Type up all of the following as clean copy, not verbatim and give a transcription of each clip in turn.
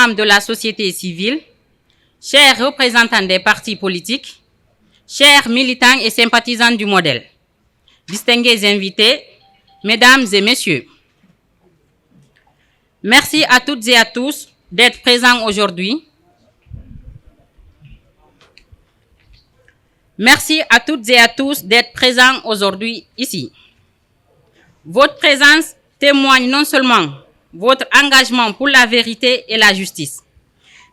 membres de la société civile, chers représentants des partis politiques, chers militants et sympathisants du modèle, distingués invités, mesdames et messieurs, merci à toutes et à tous d'être présents aujourd'hui. Merci à toutes et à tous d'être présents aujourd'hui ici. Votre présence témoigne non seulement votre engagement pour la vérité et la justice,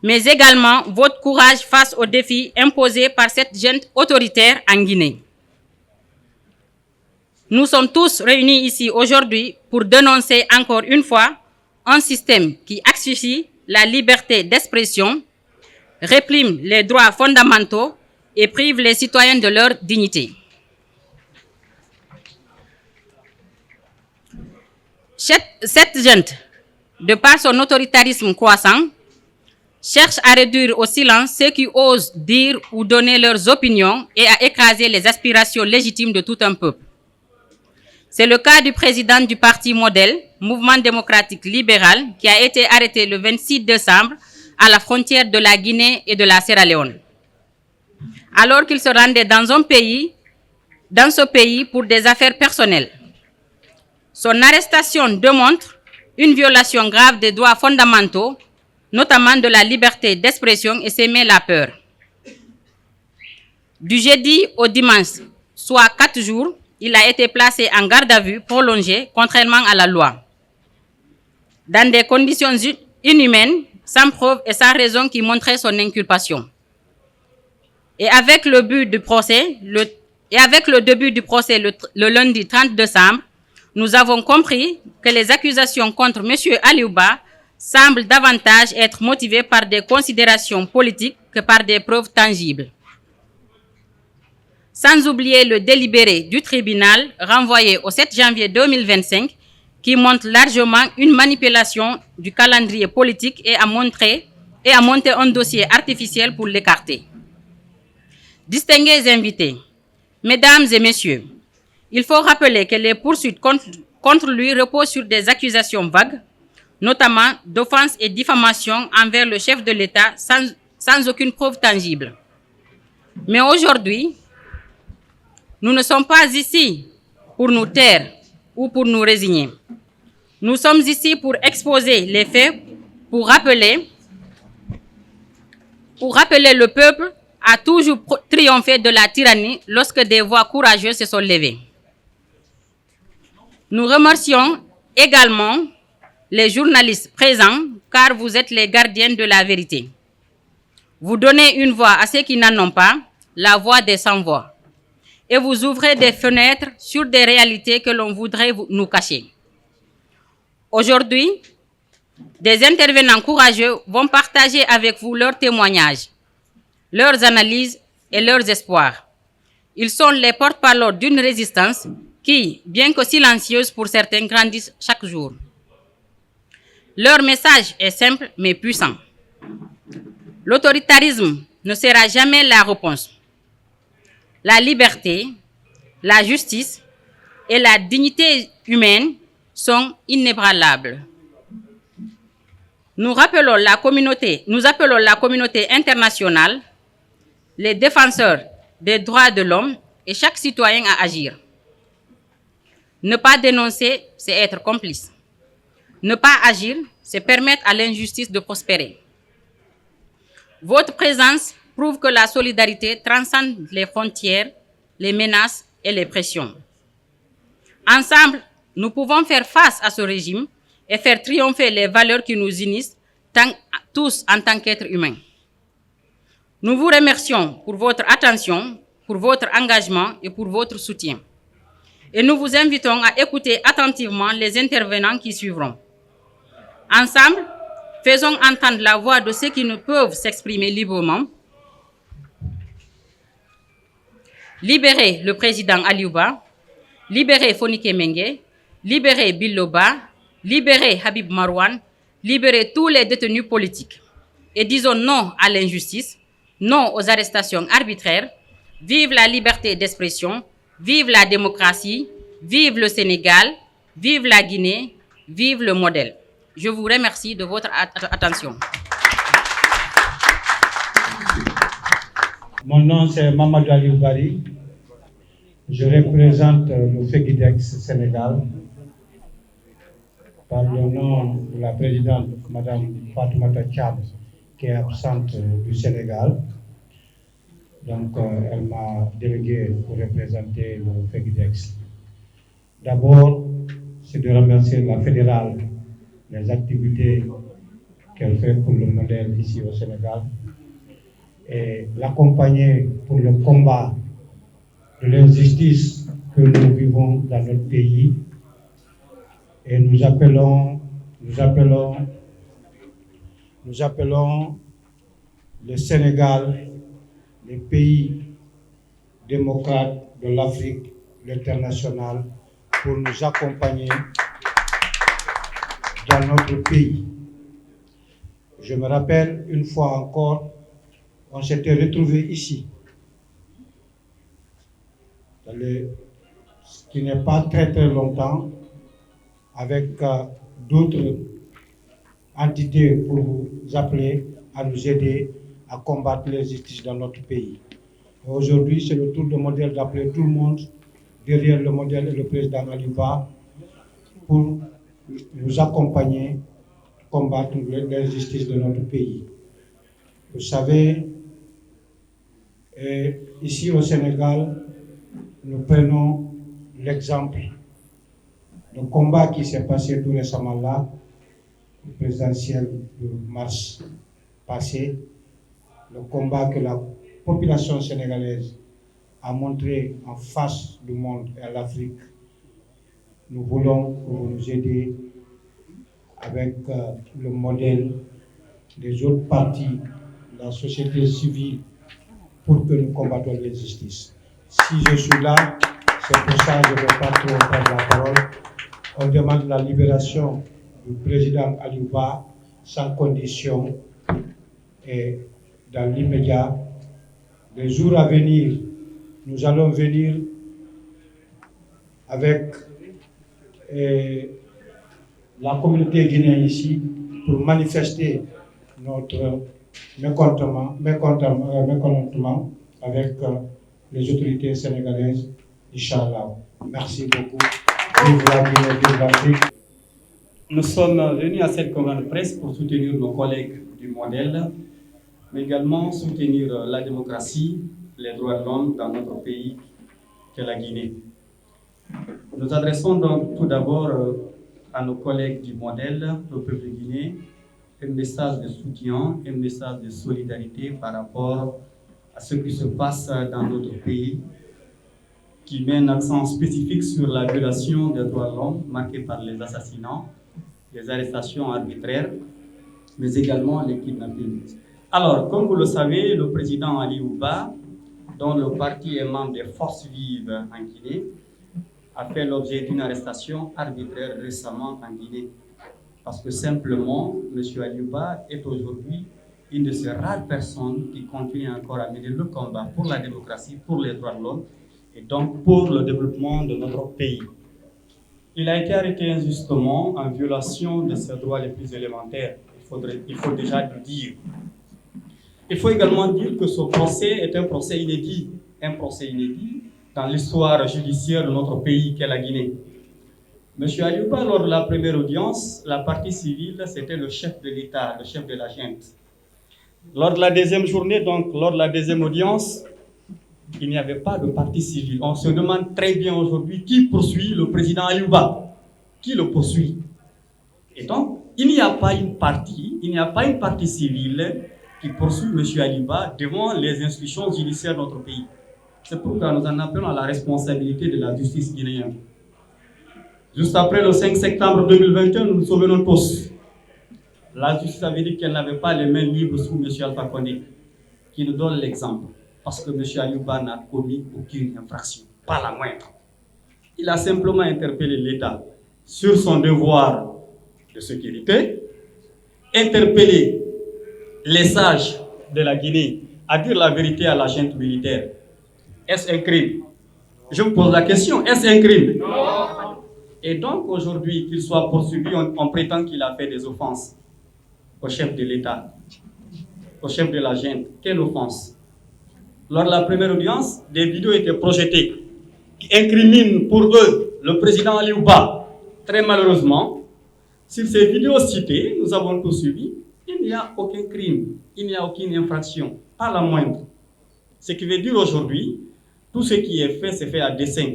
mais également votre courage face aux défis imposés par cette junte autoritaire en Guinée. Nous sommes tous réunis ici aujourd'hui pour dénoncer encore une fois un système qui asphyxie la liberté d'expression, réprime les droits fondamentaux et prive les citoyens de leur dignité. Cette junte, de par son autoritarisme croissant, cherche à réduire au silence ceux qui osent dire ou donner leurs opinions et à écraser les aspirations légitimes de tout un peuple. C'est le cas du président du parti Modèle, Mouvement démocratique libéral, qui a été arrêté le 26 décembre à la frontière de la Guinée et de la Sierra Leone, alors qu'il se rendait dans ce pays pour des affaires personnelles. Son arrestation démontre une violation grave des droits fondamentaux, notamment de la liberté d'expression, et sème la peur. Du jeudi au dimanche, soit 4 jours, il a été placé en garde à vue prolongée, contrairement à la loi, dans des conditions inhumaines, sans preuve et sans raison qui montraient son inculpation. Et avec le début du procès, le lundi 30 décembre, nous avons compris que les accusations contre M. Aliouba semblent davantage être motivées par des considérations politiques que par des preuves tangibles. Sans oublier le délibéré du tribunal renvoyé au 7 janvier 2025 qui montre largement une manipulation du calendrier politique et a monté un dossier artificiel pour l'écarter. Distingués invités, mesdames et messieurs, il faut rappeler que les poursuites contre lui reposent sur des accusations vagues, notamment d'offenses et diffamation envers le chef de l'État sans aucune preuve tangible. Mais aujourd'hui, nous ne sommes pas ici pour nous taire ou pour nous résigner. Nous sommes ici pour exposer les faits, pour rappeler le peuple a toujours triomphé de la tyrannie lorsque des voix courageuses se sont levées. Nous remercions également les journalistes présents car vous êtes les gardiens de la vérité. Vous donnez une voix à ceux qui n'en ont pas, la voix des sans-voix. Et vous ouvrez des fenêtres sur des réalités que l'on voudrait nous cacher. Aujourd'hui, des intervenants courageux vont partager avec vous leurs témoignages, leurs analyses et leurs espoirs. Ils sont les porte-parole d'une résistance qui, bien que silencieuse pour certains, grandissent chaque jour. Leur message est simple mais puissant. L'autoritarisme ne sera jamais la réponse. La liberté, la justice et la dignité humaine sont inébranlables. Nous appelons la communauté internationale, les défenseurs des droits de l'homme et chaque citoyen à agir. Ne pas dénoncer, c'est être complice. Ne pas agir, c'est permettre à l'injustice de prospérer. Votre présence prouve que la solidarité transcende les frontières, les menaces et les pressions. Ensemble, nous pouvons faire face à ce régime et faire triompher les valeurs qui nous unissent tous en tant qu'êtres humains. Nous vous remercions pour votre attention, pour votre engagement et pour votre soutien. Et nous vous invitons à écouter attentivement les intervenants qui suivront. Ensemble, faisons entendre la voix de ceux qui ne peuvent s'exprimer librement. Libérez le président Aliouba, libérez Fonike Mengue, libérez Biloba, libérez Habib Marouane, libérez tous les détenus politiques. Et disons non à l'injustice, non aux arrestations arbitraires. Vive la liberté d'expression, vive la démocratie, vive le Sénégal, vive la Guinée, vive le modèle. Je vous remercie de votre attention. Mon nom c'est Mamadou Aliou Bari. Je représente le FEGIDEX Sénégal par le nom de la présidente Madame Fatoumata Thiam qui est absente du Sénégal. Donc elle m'a délégué pour représenter le FEGIDEX. D'abord, c'est de remercier la fédérale des activités qu'elle fait pour le modèle ici au Sénégal et l'accompagner pour le combat de l'injustice que nous vivons dans notre pays. Et nous appelons le Sénégal, les pays démocrates de l'Afrique, l'international, pour nous accompagner dans notre pays. Je me rappelle une fois encore, on s'était retrouvés ici, ce qui n'est pas très longtemps, avec d'autres entités pour vous appeler à nous aider à combattre l'injustice dans notre pays. Aujourd'hui, c'est le tour de modèle d'appeler tout le monde derrière le modèle et le président Aliou Ba pour nous accompagner, combattre l'injustice de notre pays. Vous savez, ici au Sénégal, nous prenons l'exemple du combat qui s'est passé tout récemment là, le présidentiel de mars passé, le combat que la population sénégalaise a montré en face du monde et à l'Afrique. Nous voulons que vous nous aider avec le modèle des autres partis, de la société civile, pour que nous combattions l'injustice. Si je suis là, c'est pour ça que je ne vais pas trop prendre la parole. On demande la libération du président Aliou Ba sans condition et dans l'immédiat. Les jours à venir, nous allons venir avec la communauté guinéenne ici pour manifester notre mécontentement avec les autorités sénégalaises, Inch'Allah. Merci beaucoup. Vive la Guinée, vive l'Afrique. Nous sommes venus à cette conférence de presse pour soutenir nos collègues du modèle, mais également soutenir la démocratie, les droits de l'homme dans notre pays, qu'est la Guinée. Nous adressons donc tout d'abord à nos collègues du modèle, le peuple guinéen, un message de soutien, un message de solidarité par rapport à ce qui se passe dans notre pays, qui met un accent spécifique sur la violation des droits de l'homme marquée par les assassinats, les arrestations arbitraires, mais également les kidnappings. Alors, comme vous le savez, le président Aliou Ba, dont le parti est membre des Forces vives en Guinée, a fait l'objet d'une arrestation arbitraire récemment en Guinée. Parce que simplement, M. Aliou Ba est aujourd'hui une de ces rares personnes qui continue encore à mener le combat pour la démocratie, pour les droits de l'homme et donc pour le développement de notre pays. Il a été arrêté injustement en violation de ses droits les plus élémentaires. Il faut déjà le dire. Il faut également dire que ce procès est un procès inédit dans l'histoire judiciaire de notre pays qu'est la Guinée. M. Aliou Ba, lors de la première audience, la partie civile, c'était le chef de l'État, le chef de la junte. Lors de la deuxième journée, donc lors de la deuxième audience, il n'y avait pas de partie civile. On se demande très bien aujourd'hui qui poursuit le président Aliou Ba. Qui le poursuit? Et donc, il n'y a pas une partie civile qui poursuit M. Aliou Ba devant les institutions judiciaires de notre pays. C'est pourquoi nous en appelons à la responsabilité de la justice guinéenne. Juste après le 5 septembre 2021, nous nous souvenons tous. La justice avait dit qu'elle n'avait pas les mains libres sous M. Alpha Condé, qui nous donne l'exemple. Parce que M. Aliou Ba n'a commis aucune infraction, pas la moindre. Il a simplement interpellé l'État sur son devoir de sécurité, interpellé les sages de la Guinée à dire la vérité à la junte militaire. Est-ce un crime? Je me pose la question, est-ce un crime? Non. Et donc aujourd'hui, qu'il soit poursuivi, on prétend qu'il a fait des offenses au chef de l'État, au chef de la junte. Quelle offense? lors de la première audience, des vidéos étaient projetées qui incriminent pour eux le président Aliou Ba. Très malheureusement, sur ces vidéos citées, nous avons tout suivi, il n'y a aucun crime, il n'y a aucune infraction, pas la moindre. Ce qui veut dire aujourd'hui, tout ce qui est fait, c'est fait à dessein.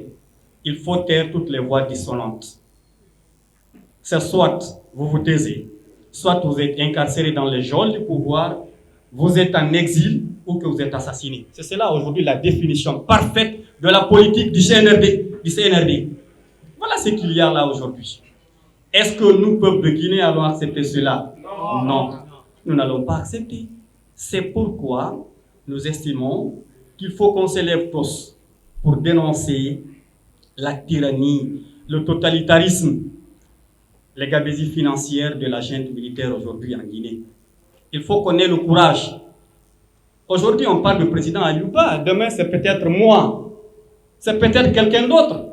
Il faut taire toutes les voix dissonantes. C'est soit vous vous taisez, soit vous êtes incarcéré dans les geôles du pouvoir, vous êtes en exil ou que vous êtes assassiné. C'est cela aujourd'hui la définition parfaite de la politique du CNRD. Voilà ce qu'il y a là aujourd'hui. Est-ce que nous, peuple de Guinée, allons accepter cela? Non. Nous n'allons pas accepter. C'est pourquoi nous estimons qu'il faut qu'on se lève tous pour dénoncer la tyrannie, le totalitarisme, les gabegies financières de la junte militaire aujourd'hui en Guinée. Il faut qu'on ait le courage. Aujourd'hui, on parle du président Aliou Ba. Demain, c'est peut-être moi. C'est peut-être quelqu'un d'autre.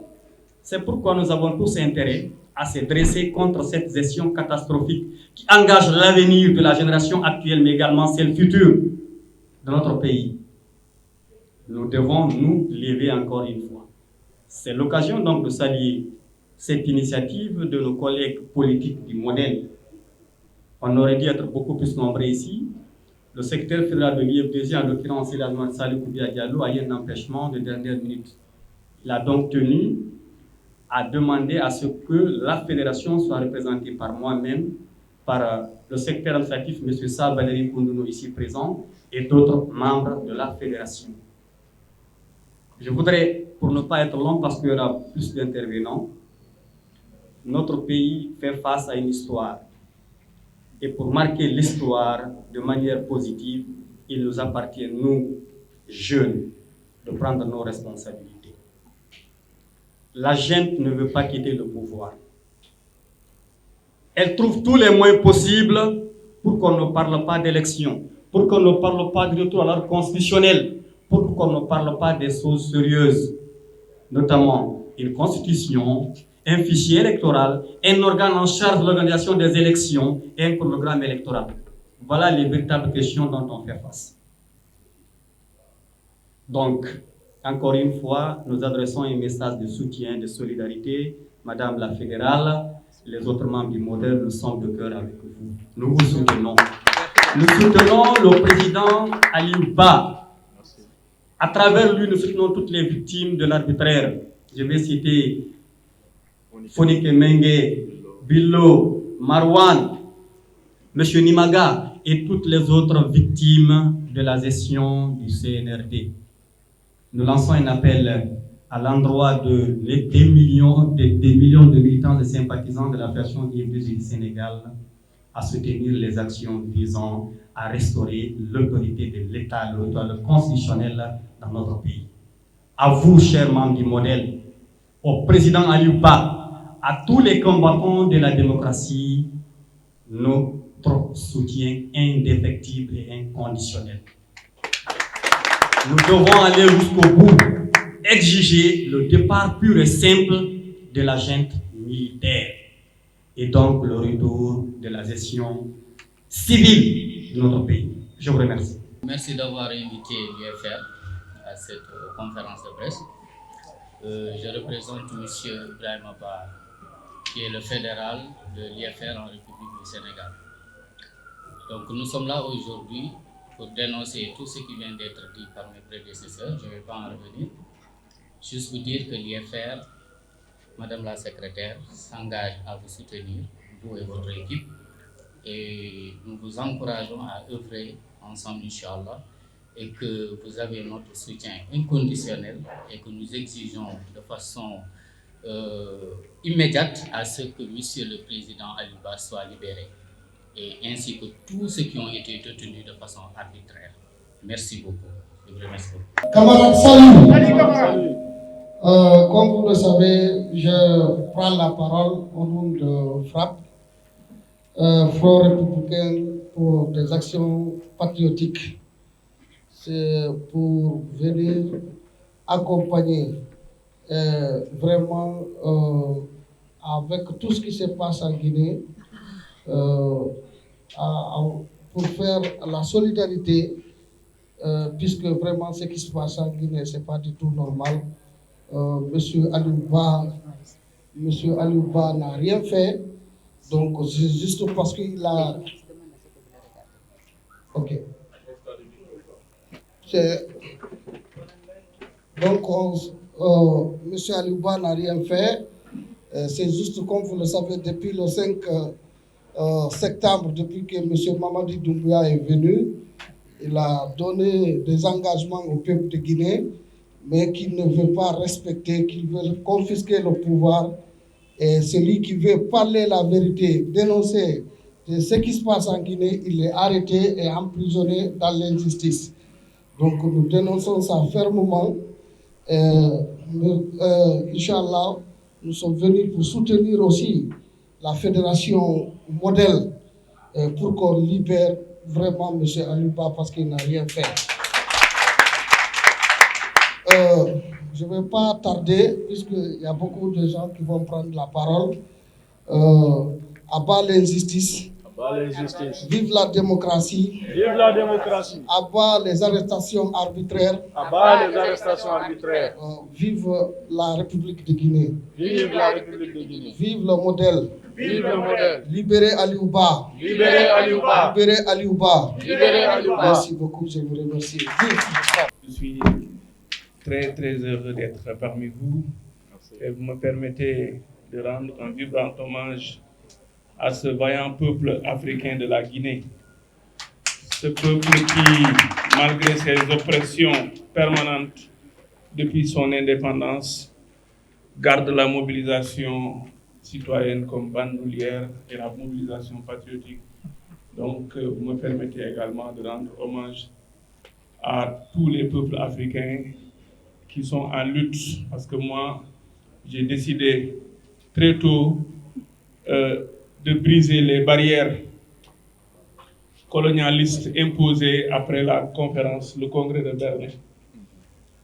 C'est pourquoi nous avons tous intérêt à se dresser contre cette gestion catastrophique qui engage l'avenir de la génération actuelle, mais également celle future de notre pays. Nous devons nous lever encore une fois. C'est l'occasion donc de saluer cette initiative de nos collègues politiques du modèle. On aurait dû être beaucoup plus nombreux ici. Le secrétaire fédéral de l'IFDG, en l'occurrence Salih Koubia Diallo, a eu un empêchement de dernière minute. Il a donc tenu à demander à ce que la fédération soit représentée par moi-même, par le secrétaire administratif, M. Sal Valérie Koundouno, ici présent, et d'autres membres de la fédération. Je voudrais, pour ne pas être long, parce qu'il y aura plus d'intervenants, notre pays fait face à une histoire. Et pour marquer l'histoire de manière positive, il nous appartient, nous, jeunes, de prendre nos responsabilités. La junte ne veut pas quitter le pouvoir. Elle trouve tous les moyens possibles pour qu'on ne parle pas d'élection, pour qu'on ne parle pas de retour à l'ordre constitutionnel, pour qu'on ne parle pas des choses sérieuses, notamment une constitution, un fichier électoral, un organe en charge de l'organisation des élections et un programme électoral. Voilà les véritables questions dont on fait face. Donc, encore une fois, nous adressons un message de soutien, de solidarité. Madame la fédérale, les autres membres du modèle, nous sommes de cœur avec vous. Nous vous soutenons. Nous soutenons le président Aliou Ba. À travers lui, nous soutenons toutes les victimes de l'arbitraire. Je vais citer Fonike Mengue, Billo, Marwan, M. Nimaga et toutes les autres victimes de la gestion du CNRD. Nous lançons un appel à l'endroit des millions de militants et sympathisants de la Fédération IFDG du Sénégal à soutenir les actions visant à restaurer l'autorité de l'État, l'autorité constitutionnelle dans notre pays. À vous, chers membres du modèle, au président Aliou Ba, à tous les combattants de la démocratie, notre soutien indéfectible et inconditionnel. Nous devons aller jusqu'au bout, exiger le départ pur et simple de la junte militaire et donc le retour de la gestion civile de notre pays. Je vous remercie. Merci d'avoir invité l'UFR à cette conférence de presse. Je représente M. Ibrahim Ba, qui est le fédéral de l'UFR en République du Sénégal. Donc nous sommes là aujourd'hui pour dénoncer tout ce qui vient d'être dit par mes prédécesseurs. Je ne vais pas en revenir. Juste vous dire que l'IFR, Madame la secrétaire, s'engage à vous soutenir, vous et votre équipe. Et nous vous encourageons à œuvrer ensemble, Inch'Allah, et que vous avez notre soutien inconditionnel et que nous exigeons de façon immédiate à ce que Monsieur le Président Aliou Ba soit libéré, et ainsi que tous ceux qui ont été détenus de façon arbitraire. Merci beaucoup. Je vous remercie beaucoup. Camarade, salut. Comme vous le savez, je prends la parole au nom de FRAPP, Front républicain pour des actions patriotiques. C'est pour venir accompagner vraiment avec tout ce qui se passe en Guinée, pour faire la solidarité puisque vraiment ce qui se passe en Guinée, ce n'est pas du tout normal. Monsieur Aliouba n'a rien fait, donc c'est juste parce qu'il a... Ok. Donc, monsieur Aliouba n'a rien fait. C'est juste comme vous le savez, depuis le 5 septembre, depuis que M. Mamadi Doumbouya est venu, il a donné des engagements au peuple de Guinée, mais qu'il ne veut pas respecter, qu'il veut confisquer le pouvoir. Et celui qui veut parler la vérité, dénoncer ce qui se passe en Guinée, il est arrêté et emprisonné dans l'injustice. Donc nous dénonçons ça fermement. Inch'Allah, nous sommes venus pour soutenir aussi la fédération modèle pour qu'on libère vraiment M. Aliouba parce qu'il n'a rien fait. Je ne vais pas tarder puisqu'il y a beaucoup de gens qui vont prendre la parole. À bas l'injustice. Vive la démocratie. Vive la démocratie. À bas les arrestations arbitraires. À bas les arrestations arbitraires. Vive la République de Guinée. Vive la République de Guinée. Vive le modèle. Vive le modèle. Libérez Aliouba. Libérez Aliouba. Libérez Aliouba. Libérez Aliouba. Merci beaucoup, je vous remercie. Je suis très heureux d'être parmi vous. Et vous me permettez de rendre un vibrant hommage à ce vaillant peuple africain de la Guinée. Ce peuple qui, malgré ses oppressions permanentes depuis son indépendance, garde la mobilisation citoyenne comme bandoulière et la mobilisation patriotique. Donc, vous me permettez également de rendre hommage à tous les peuples africains qui sont en lutte, parce que moi, j'ai décidé très tôt de briser les barrières colonialistes imposées après la conférence, le congrès de Berlin.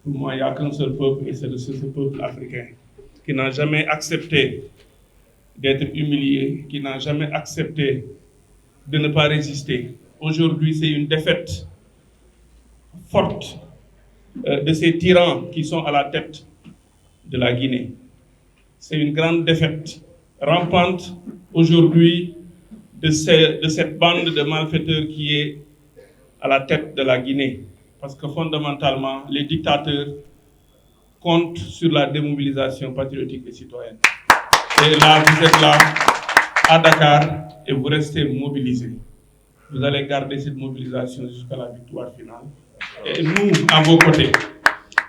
Pour moi, il n'y a qu'un seul peuple, et c'est ce peuple africain, qui n'a jamais accepté d'être humilié, qui n'a jamais accepté de ne pas résister. Aujourd'hui, c'est une défaite forte de ces tyrans qui sont à la tête de la Guinée. C'est une grande défaite rampante aujourd'hui de cette bande de malfaiteurs qui est à la tête de la Guinée. Parce que fondamentalement, les dictateurs comptent sur la démobilisation patriotique et citoyenne. Et là, vous êtes là, à Dakar, et vous restez mobilisés. Vous allez garder cette mobilisation jusqu'à la victoire finale. Et nous, à vos côtés,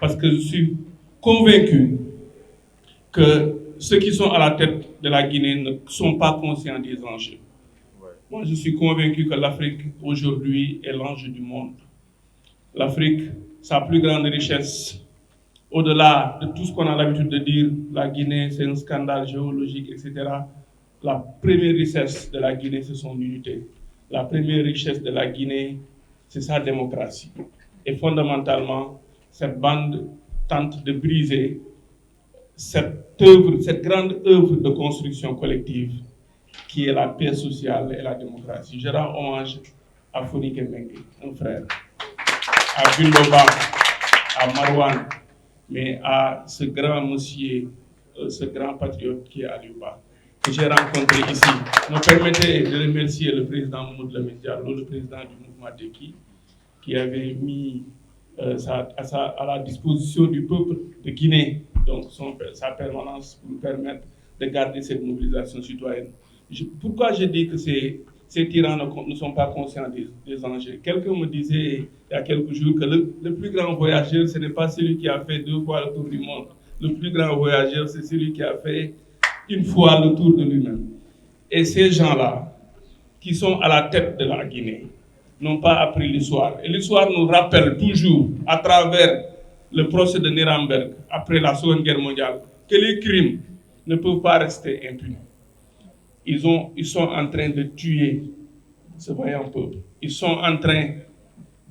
parce que je suis convaincu que ceux qui sont à la tête de la Guinée ne sont pas conscients des enjeux. Moi, je suis convaincu que l'Afrique, aujourd'hui, est l'enjeu du monde. L'Afrique, sa plus grande richesse, au-delà de tout ce qu'on a l'habitude de dire, la Guinée, c'est un scandale géologique, etc. La première richesse de la Guinée, c'est son unité. La première richesse de la Guinée, c'est sa démocratie. Et fondamentalement, cette bande tente de briser cette grande œuvre de construction collective qui est la paix sociale et la démocratie. Je rends hommage à Foni Kemengue, un frère, à Bundoba, à Marwan, mais à ce grand monsieur, ce grand patriote qui est Aliouba, que j'ai rencontré ici. Me permettez de remercier le président Mamadou Lamine Diallo, le président du mouvement Teki, qui avait mis à la disposition du peuple de Guinée, donc sa permanence pour nous permettre de garder cette mobilisation citoyenne. Pourquoi je dis que ces tyrans ne sont pas conscients des enjeux? Quelqu'un me disait il y a quelques jours que le plus grand voyageur, ce n'est pas celui qui a fait 2 fois le tour du monde. Le plus grand voyageur, c'est celui qui a fait 1 fois le tour de lui-même. Et ces gens-là, qui sont à la tête de la Guinée, n'ont pas appris l'histoire. Et l'histoire nous rappelle toujours, à travers le procès de Nuremberg, après la Seconde Guerre mondiale, que les crimes ne peuvent pas rester impunis. Ils sont en train de tuer ce vaillant peuple. Ils sont en train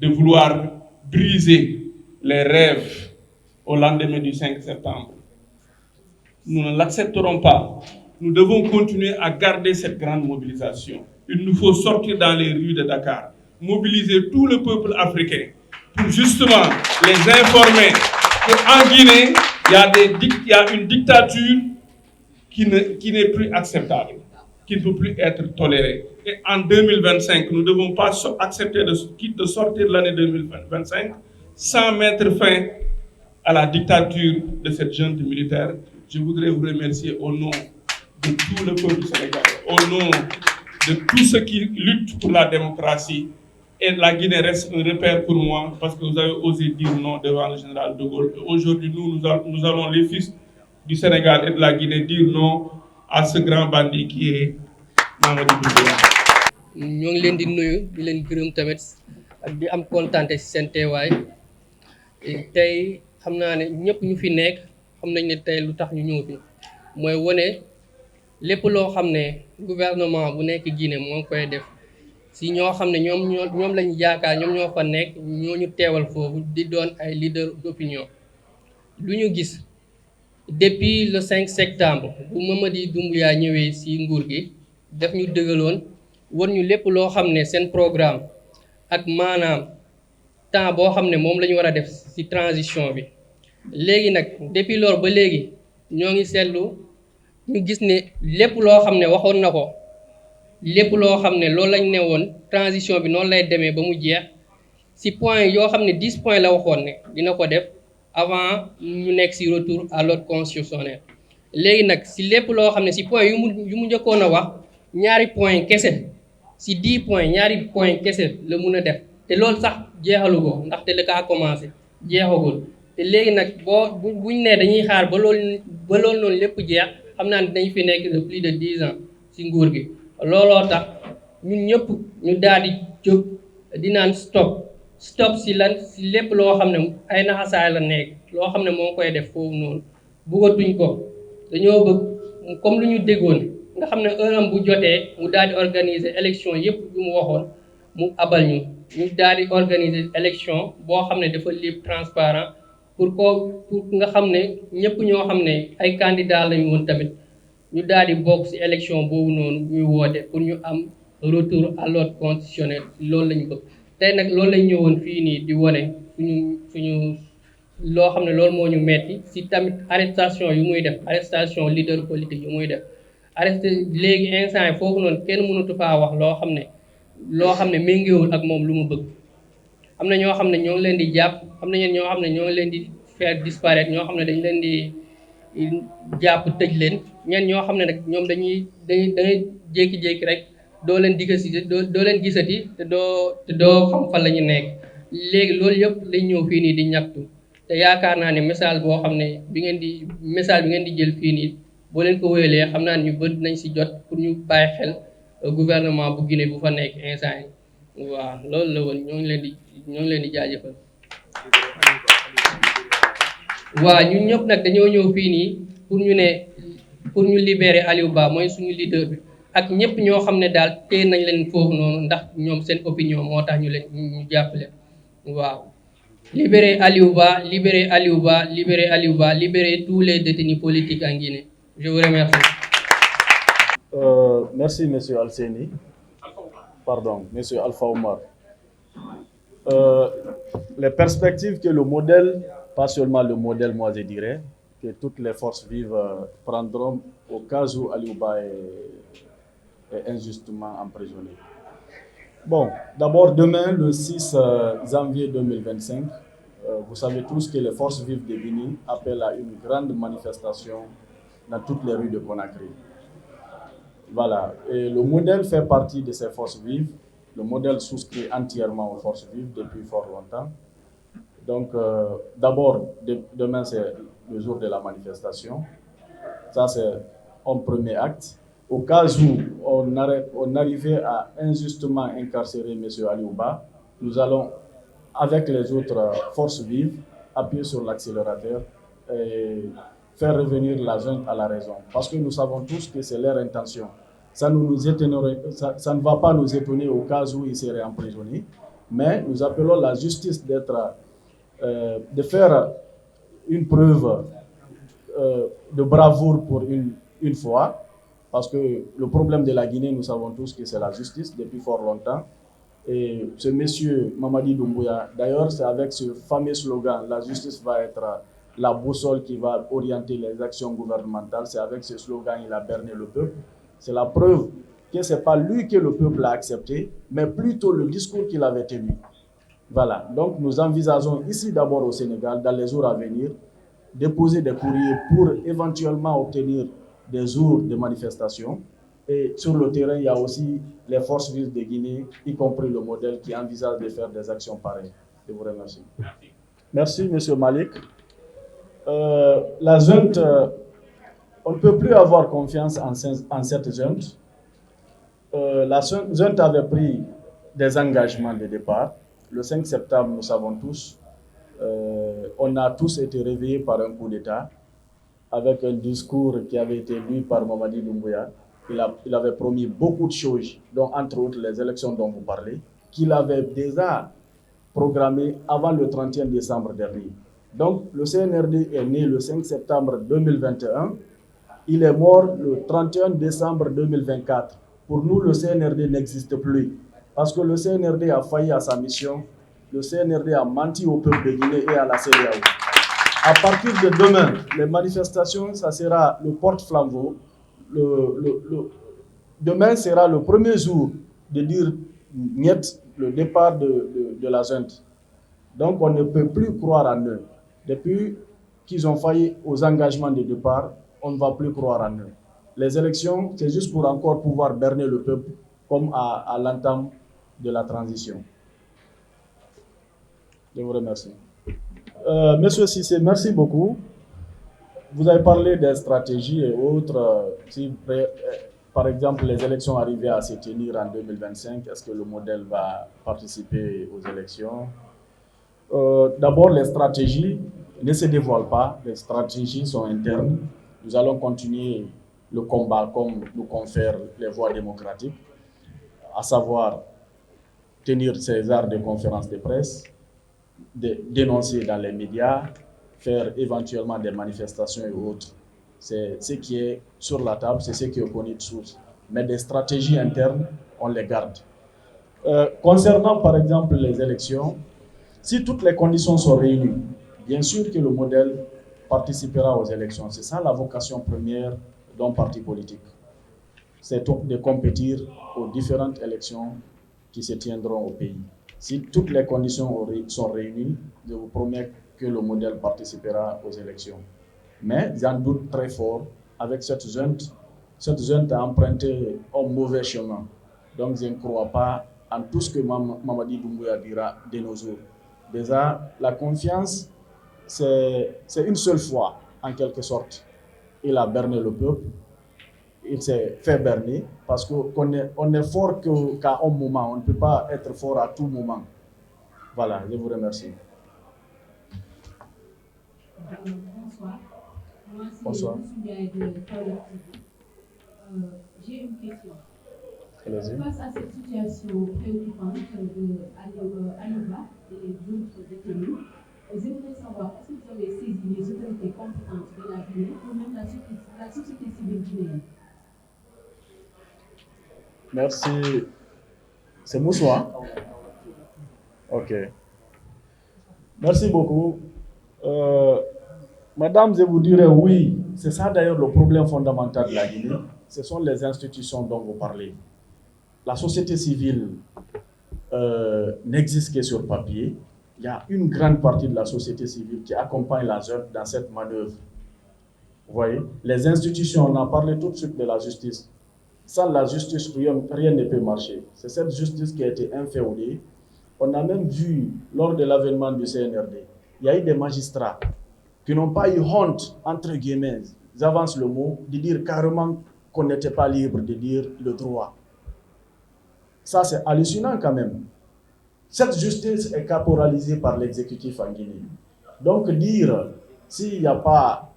de vouloir briser les rêves au lendemain du 5 septembre. Nous ne l'accepterons pas. Nous devons continuer à garder cette grande mobilisation. Il nous faut sortir dans les rues de Dakar, mobiliser tout le peuple africain pour justement les informer qu'en Guinée, il y a une dictature qui n'est plus acceptable, qui ne peut plus être tolérée. Et en 2025, nous ne devons pas accepter de sortir l'année 2025 sans mettre fin à la dictature de cette junte militaire. Je voudrais vous remercier au nom de tout le peuple sénégalais, au nom de tous ceux qui luttent pour la démocratie. Et la Guinée reste un repère pour moi parce que vous avez osé dire non devant le général de Gaulle. Aujourd'hui, nous allons, les fils du Sénégal et de la Guinée, dire non à ce grand bandit qui est Mamadi Doumbouya. ñoo ngi leen di nuyu di leen gërëm tamit ak di am kontaante ci seen teewaay tey xam naa ne ñëpp ñu fi nekk xam nañ ne tey lu tax ñu ñëw fi mooy wane lépp loo xam ne gouvernement bu nekk Guinée moo ngi koy def si ñoo xam ne ñoom lañu yaakaar ñoom ñoo fa nekk ñoo ñu teewal foofu di doon ay leader d'opinion lu ñu gis depuis le 5 septembre bu Mamadi Doumbouya ñëwee ci nguur gi daf ñu dëgaloon war ñu lépp loo xam ne seen programme ak maanaam temps boo xam ne moom la ñu war a def ci transition bi léegi nag depuis loolu ba léegi ñoo ngi seetlu ñu gis ne lépp loo xam ne waxoon na ko lépp loo xam ne loolu lañ ne woon transition bi noonu lay demee ba mu jeex ci point yoo xam ne 10 points la waxoon ne dina ko def avant ñu nekk ci retour à l'ordre constitutionnel léegi nag ci lépp loo xam ne ci point yu mu njëkkoon a wax ñaari point kese ci 10 points ñaari point kese la mun a def te loolu sax jeexalu ko ndaxte la kaa commencé jeexagul te léegi nag buñ ne dañuy xaar ba loolu noonu lépp jeex xam naa ne dañ fi nekk de plus de 10 ans ci nguur gi looloo tax ñun ñëpp ñu daal di jóg di naan stop ci lan ci lépp loo xam ne ay naxasaay la nekk loo xam ne moo koy def foofu noonu bëggatuñ ko dañoo bëgg comme lu ñu déggoon nga xam ne heure am bu jotee mu daal di organiser élection yëpp yu mu waxoon mu abal ñu daal di organiser élection boo xam ne dafa libre transparent pour nga xam ne ñëpp ñoo xam ne ay candidats lañu woon tamit ñu daal di bokk ci élection boobu noonu ñuy woote pour ñu am retour à l'ordre constitutionnel loolu lañu bëgg tey nag loolu lañ ñëwoon fii nii di wone suñu loo xam ne loolu moo ñu metti ci tamit arrestation yu muy def arrestation leader politique yu muy def arresté léegi instant yi foofu noonu kenn mënatu faa wax loo xam ne méngoowul ak moom lu mu bëgg am na ñoo xam ne ñoo ngi leen di jàpp am na ñeen ñoo xam ne ñoo ngi leen di faire disparaître ñoo xam ne dañ leen di jàpp tëj leen ñeen ñoo xam ne nag ñoom dangay jékki-jékki rek doo leen gisati te doo xam fan la ñu nekk léegi loolu yëpp lañ ñëw fii nii di ñaxtu te yaakaar naa ne message boo xam ne message bi ngeen di jël fii nii boo leen ko wéyalee xam naa ne ñu bëri nañ ci jot pour ñu bàyyi xel gouvernement bu Guinée bu fa nekk instant yi waaw loolu la woon ñoo ngi leen di jaajëfal. waaw ñun ñëpp nag dañoo ñëw fii nii pour ñu libérer Aliou Ba mooy suñu leader bi ak ñëpp ñoo xam ne daal téye nañ leen foofu noonu ndax ñoom seen opinion moo tax ñu jàppale waaw. libérer Aliou Ba libérer Aliou Ba libérer Aliou Ba libérer tous les détenus politiques en Guinée. Je vous remercie. Merci, Monsieur Alseni. Pardon, Monsieur Alpha Omar. Les perspectives que le modèle, pas seulement le modèle, moi je dirais, que toutes les forces vives prendront au cas où Aliou Ba est injustement emprisonné. Bon, d'abord demain, le 6 janvier 2025, vous savez tous que les forces vives de Guinée appellent à une grande manifestation dans toutes les rues de Conakry. Voilà, et le modèle fait partie de ces forces vives. Le modèle souscrit entièrement aux forces vives depuis fort longtemps. Donc, d'abord, demain c'est le jour de la manifestation. Ça, c'est un premier acte. Au cas où on arrivait à injustement incarcérer M. Aliou Ba, nous allons, avec les autres forces vives, appuyer sur l'accélérateur et faire revenir la junte à la raison. Parce que nous savons tous que c'est leur intention. Ça ne va pas nous étonner au cas où ils seraient emprisonnés, mais nous appelons la justice de faire une preuve de bravoure pour une fois, parce que le problème de la Guinée, nous savons tous que c'est la justice depuis fort longtemps. Et ce monsieur Mamadi Doumbouya, d'ailleurs, c'est avec ce fameux slogan « La justice va être la boussole qui va orienter les actions gouvernementales », c'est avec ce slogan qu'il a berné le peuple. C'est la preuve que ce n'est pas lui que le peuple a accepté, mais plutôt le discours qu'il avait tenu. Voilà, donc nous envisageons ici d'abord au Sénégal, dans les jours à venir, déposer des courriers pour éventuellement obtenir des jours de manifestation. Et sur le terrain, il y a aussi les forces vives de Guinée, y compris le modèle qui envisage de faire des actions pareilles. Je vous remercie. Merci, M. Malik. La junte, on ne peut plus avoir confiance en cette junte. La junte avait pris des engagements de départ. Le 5 septembre, nous savons tous, on a tous été réveillés par un coup d'État avec un discours qui avait été lu par Mamadi Doumbouya. Il avait promis beaucoup de choses, dont entre autres les élections dont vous parlez, qu'il avait déjà programmées avant le 31 décembre dernier. Donc le CNRD est né le 5 septembre 2021, il est mort le 31 décembre 2024. Pour nous, le CNRD n'existe plus, parce que le CNRD a failli à sa mission, le CNRD a menti au peuple de Guinée et à la CEDEAO. À partir de demain, les manifestations, ça sera le porte-flambeau. Demain sera le premier jour de dire niet, le départ de la junte. Donc on ne peut plus croire en eux. Depuis qu'ils ont failli aux engagements de départ, on ne va plus croire en eux. Les élections, c'est juste pour encore pouvoir berner le peuple, comme à l'entame de la transition. Je vous remercie. Monsieur Cissé, merci beaucoup. Vous avez parlé des stratégies et autres. Si, par exemple, les élections arrivaient à se tenir en 2025, est-ce que le modèle va participer aux élections? D'abord, les stratégies ne se dévoilent pas. Les stratégies sont internes. Nous allons continuer le combat comme nous confèrent les voies démocratiques, à savoir tenir ces heures de conférences de presse, dénoncer dans les médias, faire éventuellement des manifestations et autres. C'est ce qui est sur la table, c'est ce qui est connu de source. Mais des stratégies internes, on les garde. Concernant par exemple les élections, si toutes les conditions sont réunies, bien sûr que le modèle participera aux élections. C'est ça la vocation première d'un parti politique. C'est de compétir aux différentes élections qui se tiendront au pays. Si toutes les conditions sont réunies, je vous promets que le modèle participera aux élections. Mais j'en doute très fort, avec cette junte a emprunté un mauvais chemin. Donc je ne crois pas en tout ce que Mamadi Doumbouya dira de nos jours. Déjà, la confiance, c'est une seule fois, en quelque sorte. Il a berné le peuple, il s'est fait berner, parce qu'on est fort qu'à un moment, on ne peut pas être fort à tout moment. Voilà, je vous remercie. Bonsoir. Moi, c'est Bonsoir. J'ai une question. Allez-y. Face à cette situation préoccupante de Aliba et d'autres détenus, j'aimerais savoir, est-ce que vous avez saisi les autorités compétentes de la Guinée ou même la société civile guinéenne? Merci. C'est Moussoua. Ok. Merci beaucoup. Madame, je vous dirais oui. C'est ça d'ailleurs le problème fondamental de la Guinée. Ce sont les institutions dont vous parlez. La société civile n'existe que sur papier. Il y a une grande partie de la société civile qui accompagne la junte dans cette manœuvre. Vous voyez, les institutions, on a parlé tout de suite de la justice. Sans la justice, rien ne peut marcher. C'est cette justice qui a été inféodée. On a même vu, lors de l'avènement du CNRD, il y a eu des magistrats qui n'ont pas eu honte, entre guillemets, j'avance le mot, de dire carrément qu'on n'était pas libre de dire le droit. Ça, c'est hallucinant quand même. Cette justice est caporalisée par l'exécutif en Guinée. Donc dire, s'il n'y a pas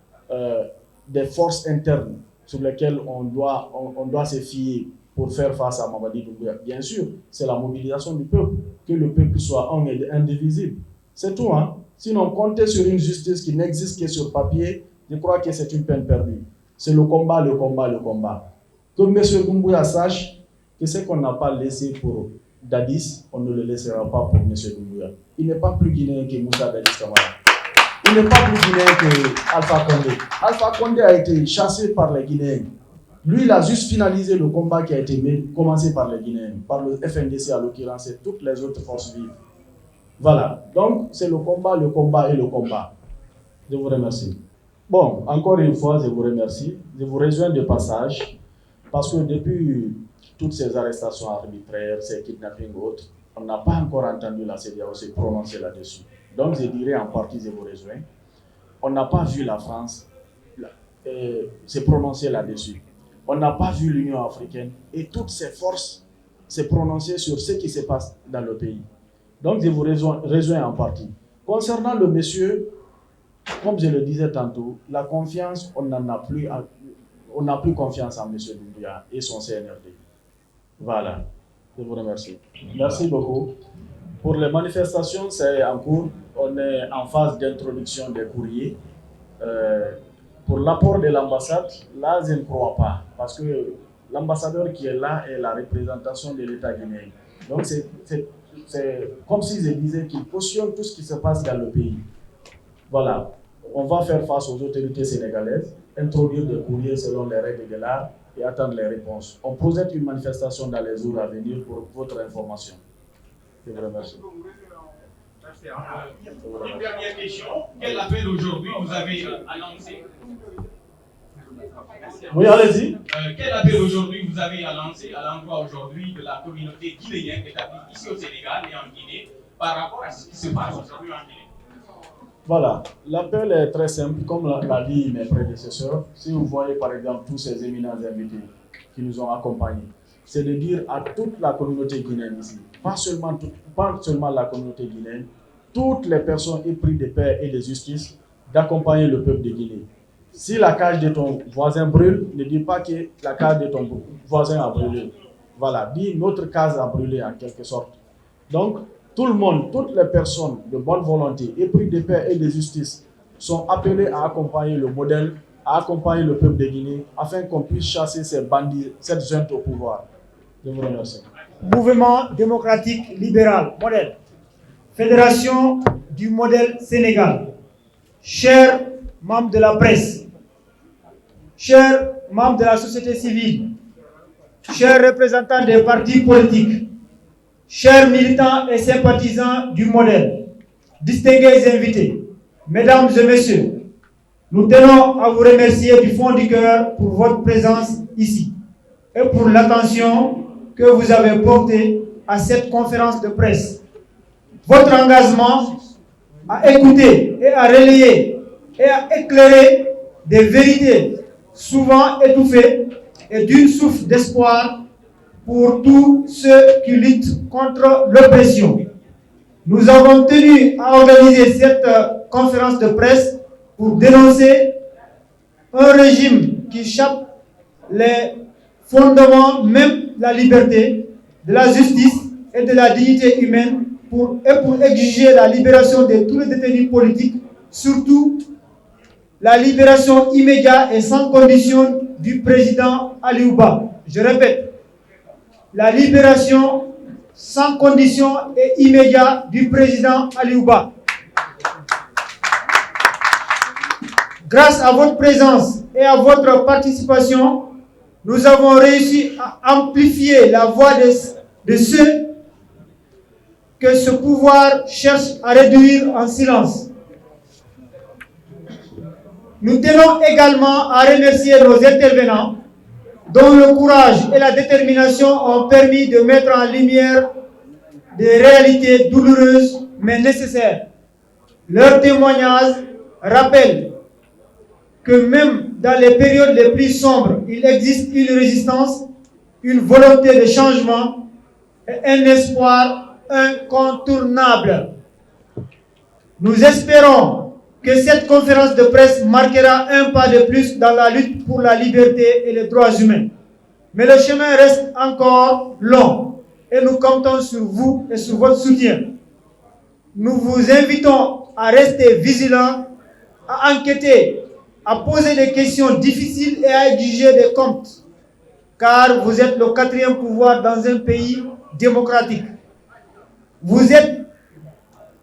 des forces internes sur lesquelles on doit se fier pour faire face à Mamadi Doumbouya, bien sûr, c'est la mobilisation du peuple, que le peuple soit un et indivisible. C'est tout, hein. Sinon, compter sur une justice qui n'existe que sur papier, je crois que c'est une peine perdue. C'est le combat, le combat, le combat. Que M. Doumbouya sache que ce qu'on n'a pas laissé pour Dadis, on ne le laissera pas pour M. Doumbouya. Il n'est pas plus guinéen que Moussa Dadis Camara. Il n'est pas plus guinéen que Alpha Condé. Alpha Condé a été chassé par les Guinéens. Lui, il a juste finalisé le combat qui a été commencé par les Guinéens, par le FNDC à l'occurrence et toutes les autres forces vives. Voilà, donc c'est le combat et le combat. Je vous remercie. Bon, encore une fois, je vous remercie. Je vous rejoins de passage parce que depuis toutes ces arrestations arbitraires, ces kidnappings autres, on n'a pas encore entendu la CEDEAO se prononcer là-dessus. Donc je dirais en partie, je vous rejoins, on n'a pas vu la France se prononcer là-dessus. On n'a pas vu l'Union africaine et toutes ces forces se prononcer sur ce qui se passe dans le pays. Donc je vous rejoins en partie. Concernant le monsieur, comme je le disais tantôt, la confiance, on n'a plus confiance en M. Doumbouya et son CNRD. Voilà, je vous remercie. Merci beaucoup. Pour les manifestations, c'est en cours. On est en phase d'introduction des courriers. Pour l'apport de l'ambassade, là, je ne crois pas, parce que l'ambassadeur qui est là est la représentation de l'État guinéen. Donc, c'est comme si je disais qu'il cautionne tout ce qui se passe dans le pays. Voilà, on va faire face aux autorités sénégalaises, introduire des courriers selon les règles de l'art et attendre les réponses. On projette une manifestation dans les jours à venir pour votre information. Je vous remercie. Une dernière question. Quel appel aujourd'hui vous avez annoncé? Oui, allez-y. Quel appel aujourd'hui vous avez lancé à l'endroit aujourd'hui de la communauté guinéenne établie ici au Sénégal et en Guinée par rapport à ce qui se passe aujourd'hui en Guinée? Voilà, l'appel est très simple, comme l'a dit mes prédécesseurs. Si vous voyez par exemple tous ces éminents invités qui nous ont accompagnés, c'est de dire à toute la communauté guinéenne ici, pas seulement la communauté guinéenne, toutes les personnes épris de paix et de justice, d'accompagner le peuple de Guinée. Si la cage de ton voisin brûle, ne dis pas que la cage de ton voisin a brûlé. Voilà, dis notre case a brûlé en quelque sorte. Donc, tout le monde, toutes les personnes de bonne volonté, épris de paix et de justice, sont appelés à accompagner le modèle, à accompagner le peuple de Guinée, afin qu'on puisse chasser ces bandits, cette junte au pouvoir. Je vous remercie. Mouvement démocratique libéral, modèle. Fédération du modèle Sénégal. Chers membres de la presse, chers membres de la société civile, chers représentants des partis politiques, chers militants et sympathisants du modèle, distingués invités, mesdames et messieurs, nous tenons à vous remercier du fond du cœur pour votre présence ici et pour l'attention que vous avez portée à cette conférence de presse. Votre engagement à écouter et à relayer et à éclairer des vérités souvent étouffées et d'une source d'espoir pour tous ceux qui luttent contre l'oppression. Nous avons tenu à organiser cette conférence de presse pour dénoncer un régime qui chape les fondements même de la liberté, de la justice et de la dignité humaine pour exiger la libération de tous les détenus politiques, surtout la libération immédiate et sans condition du président Aliou Ba. Je répète, la libération sans condition et immédiate du président Aliou Ba. Grâce à votre présence et à votre participation, nous avons réussi à amplifier la voix de ceux que ce pouvoir cherche à réduire en silence. Nous tenons également à remercier nos intervenants dont le courage et la détermination ont permis de mettre en lumière des réalités douloureuses mais nécessaires. Leur témoignage rappelle que même dans les périodes les plus sombres, il existe une résistance, une volonté de changement et un espoir incontournable. Nous espérons que cette conférence de presse marquera un pas de plus dans la lutte pour la liberté et les droits humains. Mais le chemin reste encore long et nous comptons sur vous et sur votre soutien. Nous vous invitons à rester vigilants, à enquêter, à poser des questions difficiles et à exiger des comptes, car vous êtes le quatrième pouvoir dans un pays démocratique. Vous êtes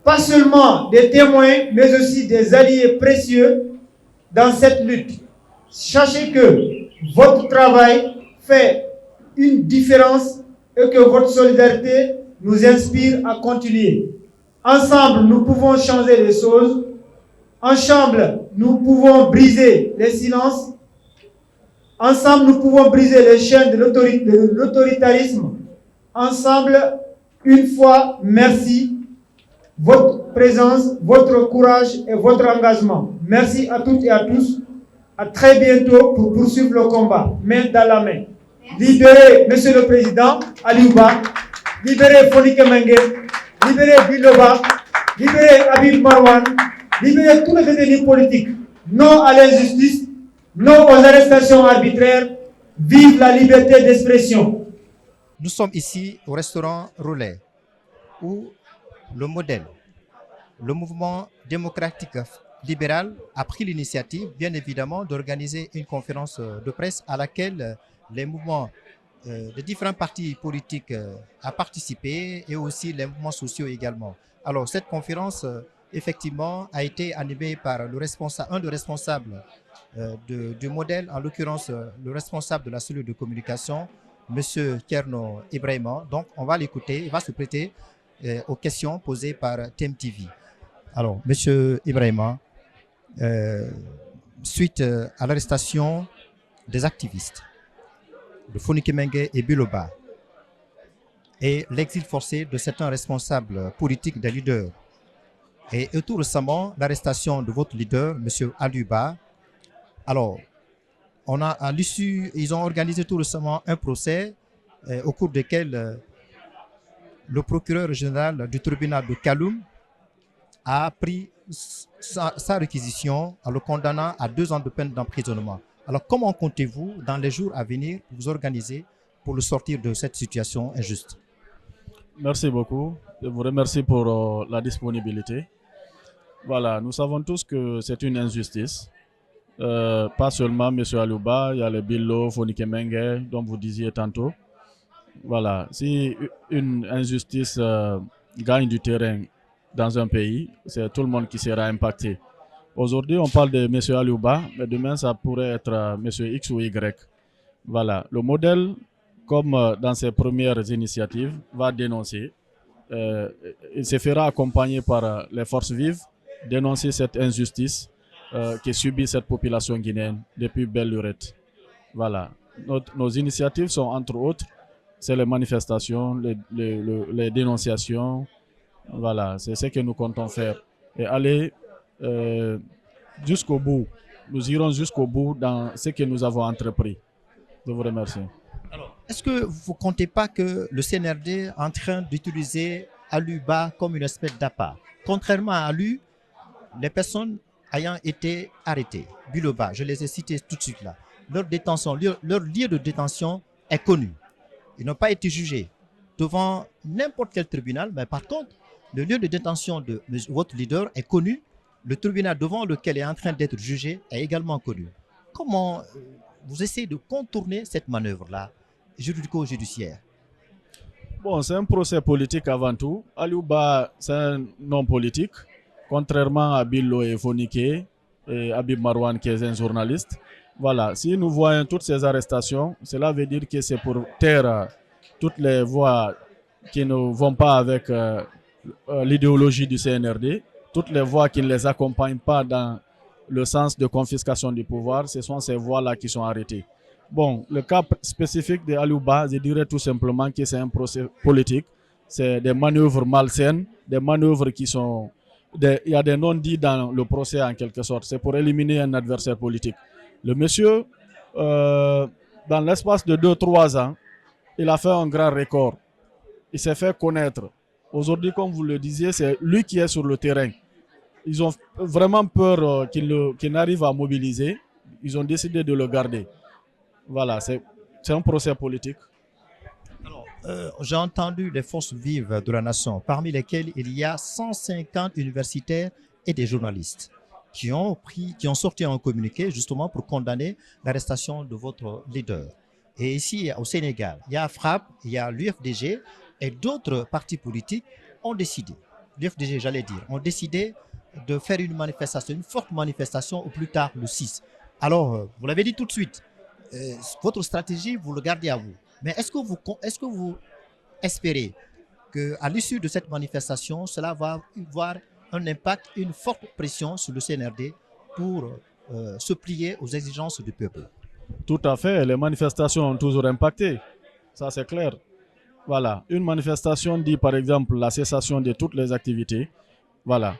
pas seulement des témoins, mais aussi des alliés précieux dans cette lutte. Sachez que votre travail fait une différence et que votre solidarité nous inspire à continuer. Ensemble, nous pouvons changer les choses. Ensemble, nous pouvons briser les silences. Ensemble, nous pouvons briser les chaînes de l'autoritarisme. Ensemble, une fois, merci. Votre présence, votre courage et votre engagement. Merci à toutes et à tous. À très bientôt pour poursuivre le combat, main dans la main. Libérez, Monsieur le Président, Aliouba. Libérez Fonika Mengue. Libérez Biloba. Libérez Habib Marwan. Libérez tous les détenus politiques. Non à l'injustice. Non aux arrestations arbitraires. Vive la liberté d'expression. Nous sommes ici au restaurant Relais, où le modèle, le mouvement démocratique libéral a pris l'initiative, bien évidemment, d'organiser une conférence de presse à laquelle les mouvements de différents partis politiques ont participé et aussi les mouvements sociaux également. Alors, cette conférence, effectivement, a été animée par un des responsables du modèle, en l'occurrence le responsable de la cellule de communication, M. Kerno Ibrahima. Donc, on va l'écouter, il va se prêter aux questions posées par TMTV. Alors, M. Ibrahima, suite à l'arrestation des activistes de Fonika Mengue et Biloba et l'exil forcé de certains responsables politiques des leaders, et tout récemment l'arrestation de votre leader, M. Aliouba. Alors, à l'issue, ils ont organisé tout récemment un procès au cours duquel le procureur général du tribunal de Kaloum a pris sa réquisition en le condamnant à 2 ans de peine d'emprisonnement. Alors, comment comptez-vous, dans les jours à venir, vous organiser pour le sortir de cette situation injuste? Merci beaucoup. Je vous remercie pour la disponibilité. Voilà, nous savons tous que c'est une injustice. Pas seulement M. Aliouba, il y a le Billo, Fonika Mengue, dont vous disiez tantôt. Voilà, si une injustice gagne du terrain dans un pays, c'est tout le monde qui sera impacté. Aujourd'hui, on parle de M. Aliouba, mais demain, ça pourrait être M. X ou Y. Voilà, le modèle, comme dans ses premières initiatives, va dénoncer. Il se fera accompagner par les forces vives, dénoncer cette injustice qui subit cette population guinéenne depuis belle lurette. Voilà, nos initiatives sont entre autres, c'est les manifestations, les dénonciations. Voilà, c'est ce que nous comptons faire. Et aller jusqu'au bout. Nous irons jusqu'au bout dans ce que nous avons entrepris. Je vous remercie. Alors, est-ce que vous ne comptez pas que le CNRD est en train d'utiliser Aliouba comme une espèce d'appât? Contrairement à lui, les personnes ayant été arrêtées, Biloba, je les ai cités tout de suite là, leur lieu de détention est connu. Ils n'ont pas été jugés devant n'importe quel tribunal, mais par contre, le lieu de détention de votre leader est connu. Le tribunal devant lequel il est en train d'être jugé est également connu. Comment vous essayez de contourner cette manœuvre-là, juridico-judiciaire? Bon, c'est un procès politique avant tout. Aliouba, c'est un non politique, contrairement à Billo et Fonika et Habib Marwan, qui est un journaliste. Voilà, si nous voyons toutes ces arrestations, cela veut dire que c'est pour taire toutes les voix qui ne vont pas avec l'idéologie du CNRD, toutes les voix qui ne les accompagnent pas dans le sens de confiscation du pouvoir, ce sont ces voix-là qui sont arrêtées. Bon, le cas spécifique de Aliouba, je dirais tout simplement que c'est un procès politique, c'est des manœuvres malsaines, des manœuvres qui sont... il y a des non-dits dans le procès en quelque sorte, c'est pour éliminer un adversaire politique. Le monsieur, dans l'espace de 2-3 ans, il a fait un grand record. Il s'est fait connaître. Aujourd'hui, comme vous le disiez, c'est lui qui est sur le terrain. Ils ont vraiment peur qu'il n'arrive à mobiliser. Ils ont décidé de le garder. Voilà, c'est un procès politique. Alors, j'ai entendu les forces vives de la nation, parmi lesquelles il y a 150 universitaires et des journalistes qui ont sorti un communiqué justement pour condamner l'arrestation de votre leader. Et ici, au Sénégal, il y a FRAPP, il y a l'UFDG et d'autres partis politiques ont décidé, l'UFDG j'allais dire, ont décidé de faire une manifestation, une forte manifestation au plus tard le 6. Alors, vous l'avez dit tout de suite, votre stratégie, vous le gardez à vous. Mais est-ce que vous espérez qu'à l'issue de cette manifestation, cela va avoir un impact, une forte pression sur le CNRD pour se plier aux exigences du peuple? Tout à fait, les manifestations ont toujours impacté, ça c'est clair. Voilà, une manifestation dit par exemple la cessation de toutes les activités, voilà.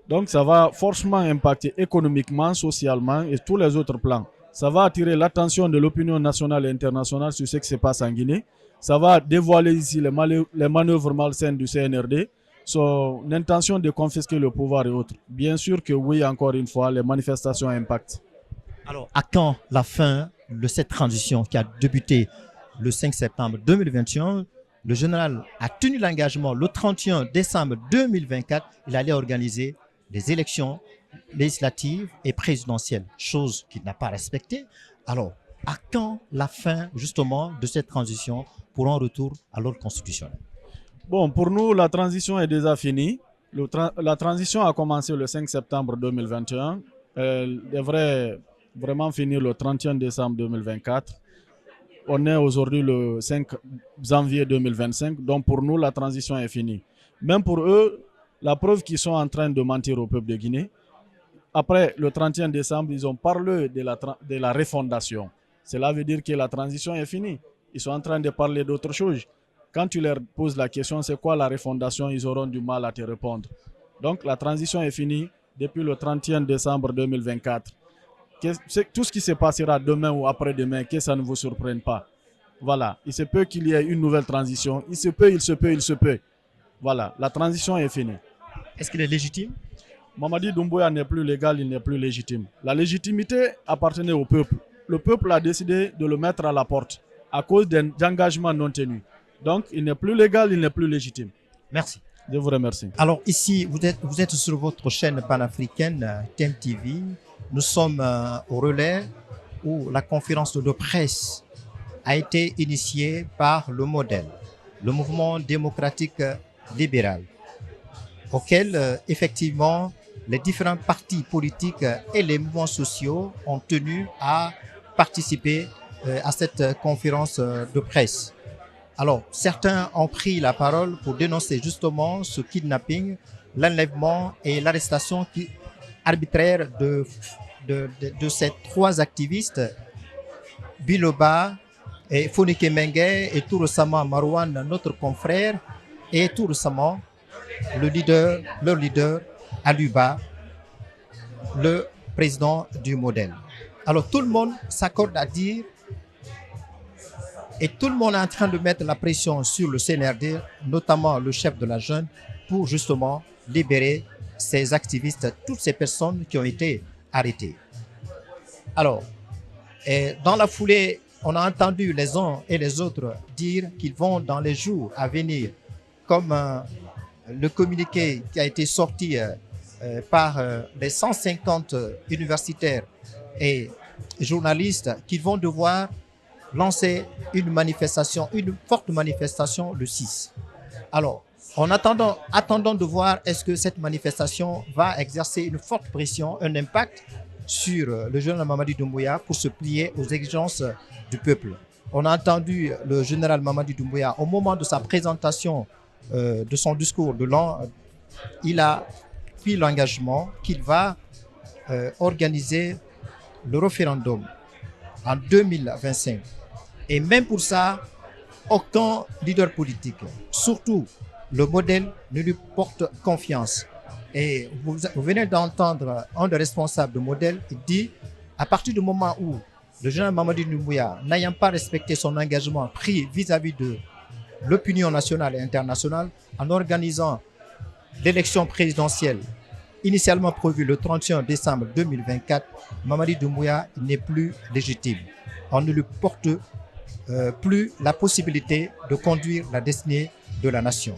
Donc ça va forcément impacter économiquement, socialement et tous les autres plans. Ça va attirer l'attention de l'opinion nationale et internationale sur ce qui se passe en Guinée. Ça va dévoiler ici les manœuvres malsaines du CNRD, son intention de confisquer le pouvoir et autres. Bien sûr que oui, encore une fois, les manifestations impactent. Alors, à quand la fin de cette transition qui a débuté le 5 septembre 2021? Le général a tenu l'engagement le 31 décembre 2024. Il allait organiser les élections législatives et présidentielles, chose qu'il n'a pas respectée. Alors, à quand la fin justement de cette transition pour un retour à l'ordre constitutionnel? Bon, pour nous, la transition est déjà finie. La transition a commencé le 5 septembre 2021. Elle devrait vraiment finir le 31 décembre 2024. On est aujourd'hui le 5 janvier 2025. Donc pour nous, la transition est finie. Même pour eux, la preuve qu'ils sont en train de mentir au peuple de Guinée, après le 31 décembre, ils ont parlé de la refondation. Cela veut dire que la transition est finie. Ils sont en train de parler d'autre chose. Quand tu leur poses la question, c'est quoi la refondation, ils auront du mal à te répondre. Donc la transition est finie depuis le 31 décembre 2024. Tout ce qui se passera demain ou après-demain, que ça ne vous surprenne pas. Voilà, il se peut qu'il y ait une nouvelle transition. Il se peut. Voilà, la transition est finie. Est-ce qu'il est légitime? Mamadi Doumbouya n'est plus légal, il n'est plus légitime. La légitimité appartenait au peuple. Le peuple a décidé de le mettre à la porte à cause d'engagements non tenus. Donc, il n'est plus légal, il n'est plus légitime. Merci. Je vous remercie. Alors ici, vous êtes sur votre chaîne panafricaine TMTV. Nous sommes au relais où la conférence de presse a été initiée par le modèle, le mouvement démocratique libéral, auquel effectivement les différents partis politiques et les mouvements sociaux ont tenu à participer à cette conférence de presse. Alors, certains ont pris la parole pour dénoncer justement ce kidnapping, l'enlèvement et l'arrestation arbitraire de ces trois activistes, Biloba, et Fonike Mengue, et tout récemment Marouane, notre confrère, et tout récemment leur leader, Aluba, le président du modèle. Alors tout le monde s'accorde à dire, et tout le monde est en train de mettre la pression sur le CNRD, notamment le chef de la junte, pour justement libérer ces activistes, toutes ces personnes qui ont été arrêtées. Alors, dans la foulée, on a entendu les uns et les autres dire qu'ils vont dans les jours à venir, comme le communiqué qui a été sorti par les 150 universitaires et journalistes, qu'ils vont devoir lancer une manifestation, une forte manifestation le 6. Alors, en attendant de voir est-ce que cette manifestation va exercer une forte pression, un impact sur le général Mamadi Doumbouya pour se plier aux exigences du peuple. On a entendu le général Mamadi Doumbouya au moment de sa présentation de son discours de l'an, il a pris l'engagement qu'il va organiser le référendum en 2025. Et même pour ça, aucun leader politique, surtout le modèle, ne lui porte confiance. Et vous venez d'entendre un des responsables du modèle qui dit, à partir du moment où le général Mamadi Doumbouya, n'ayant pas respecté son engagement pris vis-à-vis de l'opinion nationale et internationale, en organisant l'élection présidentielle initialement prévue le 31 décembre 2024, Mamadi Doumbouya n'est plus légitime. On ne lui porte plus la possibilité de conduire la destinée de la nation.